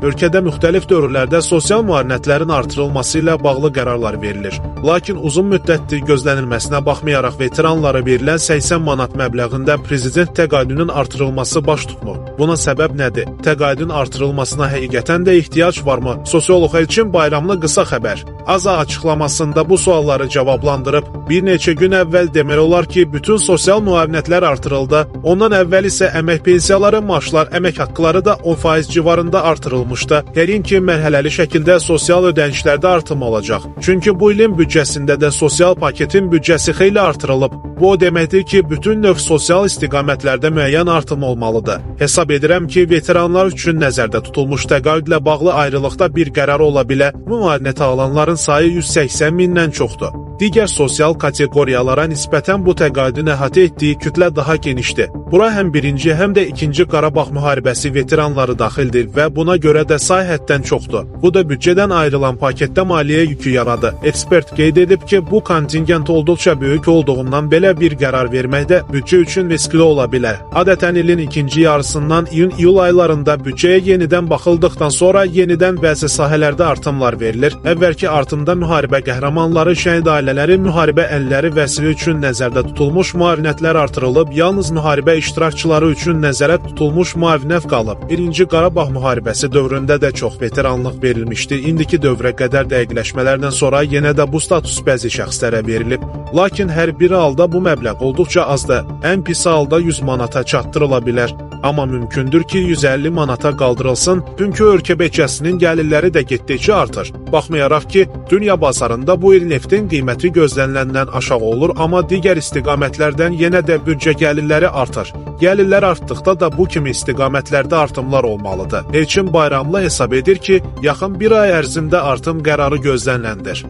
Ölkədə müxtəlif dövrlərdə sosial müavinətlərin artırılması ilə bağlı qərarlar verilir. Lakin uzun müddətdir gözlənilməsinə baxmayaraq veteranlara verilən 80 manat məbləğində prezident təqaüdünün artırılması baş tutmur. Buna səbəb nədir? Təqaüdün artırılmasına həqiqətən də ehtiyac varmı? Sosioloq Elçin Bayramlı qısa xəbər. AZA açıqlamasında bu sualları cavablandırıb, bir neçə gün əvvəl demək olar ki, bütün sosial müavinətlər artırıldı. Ondan əvvəl isə əmək pensiyaları, maaşlar, əmək haqqları da 10% civarında artırılmışdı. Yəqin ki, mərhələli şəkildə sosial ödənişlərdə artım olacaq. Çünki bu ilin büdcəsində də sosial paketin büdcəsi xeyli artırılıb. Bu o deməkdir ki, bütün növ sosial istiqamətlərdə müəyyən artım olmalıdır. Hesab edirəm ki, veteranlar üçün nəzərdə tutulmuş təqaüdlə bağlı ayrılıqda bir qərar ola bilər. Bu müavinət alanların sayı 180 mindən çoxdur. Digər sosial kateqoriyalara nisbətən bu təqaüdün əhatə etdiyi kütlə daha genişdir. Bura həm birinci, həm də ikinci Qarabağ müharibəsi veteranları daxildir və buna görə də say həddən çoxdur. Bu da büdcədən ayrılan paketdə maliyyə yükü yaradı. Ekspert qeyd edib ki, bu kontingent olduqca böyük olduğundan belə bir qərar verməkdə büdcə üçün riskli ola bilər. Adətən ilin ikinci yarısından iyun-iyul aylarında büdcəyə yenidən baxıldıqdan sonra yenidən bəzi sahələrdə artımlar verilir. Əvvəlki artımda müharibə qəhrəmanları, şəhid ailələri, müharibə əlləri vəzifə üçün nəzərdə tutulmuş müavinətlər artırılıb, yalnız müharibə iştirakçıları üçün nəzərdə tutulmuş müavinət qalıb. Birinci Qarabağ müharibəsi dövründə də çox veteranlıq verilmişdi. İndiki dövrə qədər dəqiqləşmələrdən sonra yenə də bu status bəzi şəxslərə verilib. Lakin hər bir halda bu məbləğ olduqca azdır. Ən pis halda 100 manata çatdırıla bilər. Amma mümkündür ki, 150 manata qaldırılsın, çünki ölkə büdcəsinin gəlirləri də getdikcə artır. Baxmayaraq ki, dünya bazarında bu il neftin qiyməti gözləniləndən aşağı olur, amma digər istiqamətlərdən yenə də büdcə gəlirləri artır. Gəlirlər artdıqda da bu kimi istiqamətlərdə artımlar olmalıdır. Elçin Bayramlı hesab edir ki, yaxın bir ay ərzində artım qərarı gözləniləndir.